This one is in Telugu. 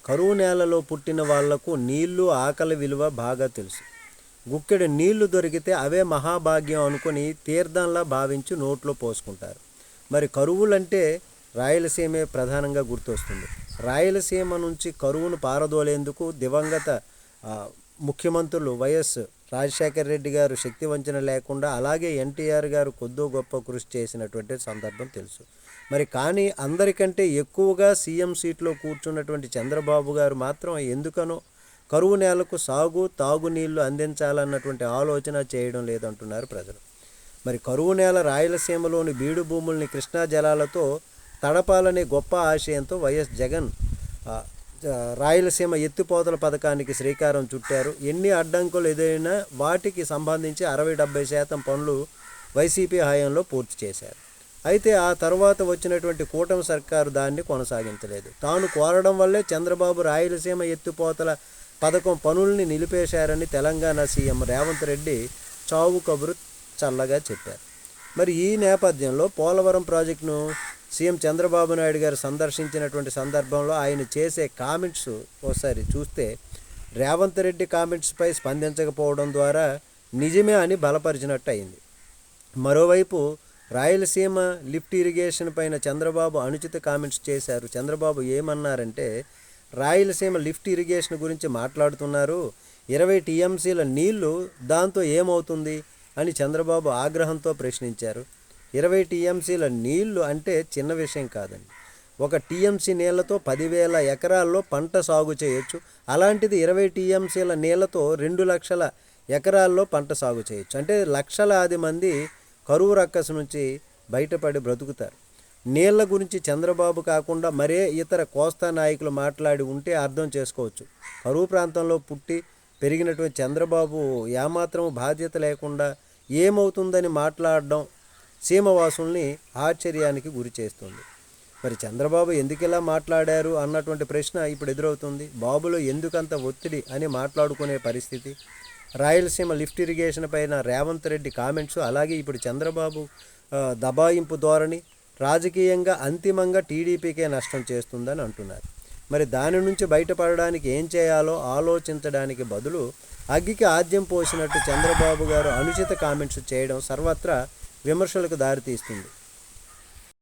కరువు నేలలో పుట్టిన వాళ్లకు నీళ్లు ఆకలి విలువ బాగా తెలుసు. గుక్కెడు నీళ్లు దొరికితే అవే మహాభాగ్యం అనుకుని తీర్థంలా భావించి నోట్లో పోసుకుంటారు. మరి కరువులంటే రాయలసీమే ప్రధానంగా గుర్తొస్తుంది. రాయలసీమ నుంచి కరువును పారదోలేందుకు దివంగత ముఖ్యమంత్రులు వైఎస్ రాజశేఖర రెడ్డి గారు శక్తి వంచన లేకుండా, అలాగే ఎన్టీఆర్ గారు కొద్దో గొప్ప కృషి చేసినటువంటి సందర్భం తెలుసు. మరి కానీ అందరికంటే ఎక్కువగా సీఎం సీట్లో కూర్చున్నటువంటి చంద్రబాబు గారు మాత్రం ఎందుకనో కరువు నేలకు సాగు తాగునీళ్లు అందించాలన్నటువంటి ఆలోచన చేయడం లేదంటున్నారు ప్రజలు. మరి కరువు నేల రాయలసీమలోని బీడు భూముల్ని కృష్ణా జలాలతో తడపాలనే గొప్ప ఆశయంతో వైఎస్ జగన్ రాయలసీమ ఎత్తిపోతల పథకానికి శ్రీకారం చుట్టారు. ఎన్ని అడ్డంకులు ఎదురైనా వాటికి సంబంధించి 60-70% పనులు వైసీపీ హయాంలో పూర్తి చేశారు. అయితే ఆ తర్వాత వచ్చినటువంటి కూటమి సర్కారు దాన్ని కొనసాగించలేదు. తాను కోరడం వల్లే చంద్రబాబు రాయలసీమ ఎత్తిపోతల పథకం పనుల్ని నిలిపేశారని తెలంగాణ సీఎం రేవంత్ రెడ్డి చావు కబురు చల్లగా చెప్పారు. మరి ఈ నేపథ్యంలో పోలవరం ప్రాజెక్టును సీఎం చంద్రబాబు నాయుడు గారు సందర్శించినటువంటి సందర్భంలో ఆయన చేసే కామెంట్స్ ఒకసారి చూస్తే, రేవంత్ రెడ్డి కామెంట్స్పై స్పందించకపోవడం ద్వారా నిజమే అని బలపరిచినట్టు అయింది. మరోవైపు రాయలసీమ లిఫ్ట్ ఇరిగేషన్ పైన చంద్రబాబు అనుచిత కామెంట్స్ చేశారు. చంద్రబాబు ఏమన్నారంటే, రాయలసీమ లిఫ్ట్ ఇరిగేషన్ గురించి మాట్లాడుతున్నారు, 20 టీఎంసీల నీళ్లు దాంతో ఏమవుతుంది అని చంద్రబాబు ఆగ్రహంతో ప్రశ్నించారు. 20 టీఎంసీల నీళ్లు అంటే చిన్న విషయం కాదండి. ఒక టీఎంసీ నీళ్లతో 10,000 ఎకరాల్లో పంట సాగు చేయొచ్చు. అలాంటిది 20 టీఎంసీల నీళ్లతో 2 లక్షల ఎకరాల్లో పంట సాగు చేయొచ్చు. అంటే లక్షలాది మంది కరువు రక్కసు నుంచి బయటపడి బ్రతుకుతారు. నీళ్ల గురించి చంద్రబాబు కాకుండా మరే ఇతర కోస్తా నాయకులు మాట్లాడి ఉంటే అర్థం చేసుకోవచ్చు. కరువు ప్రాంతంలో పుట్టి పెరిగినటువంటి చంద్రబాబు ఏమాత్రం బాధ్యత లేకుండా ఏమవుతుందని మాట్లాడడం సీమవాసుల్ని ఆశ్చర్యానికి గురి చేస్తుంది. మరి చంద్రబాబు ఎందుకు ఇలా మాట్లాడారు అన్నటువంటి ప్రశ్న ఇప్పుడు ఎదురవుతుంది. బాబులో ఎందుకంత ఒత్తిడి అని మాట్లాడుకునే పరిస్థితి. రాయలసీమ లిఫ్ట్ ఇరిగేషన్ పైన రేవంత్ రెడ్డి కామెంట్స్, అలాగే ఇప్పుడు చంద్రబాబు దబాయింపు ధోరణి రాజకీయంగా అంతిమంగా టీడీపీకే నష్టం చేస్తుందని అంటున్నారు. మరి దాని నుంచి బయటపడడానికి ఏం చేయాలో ఆలోచించడానికి బదులు అగ్గికి ఆద్యం పోసినట్టు చంద్రబాబు గారు అనుచిత కామెంట్స్ చేయడం సర్వత్రా విమర్శలకు దారితీస్తుంది.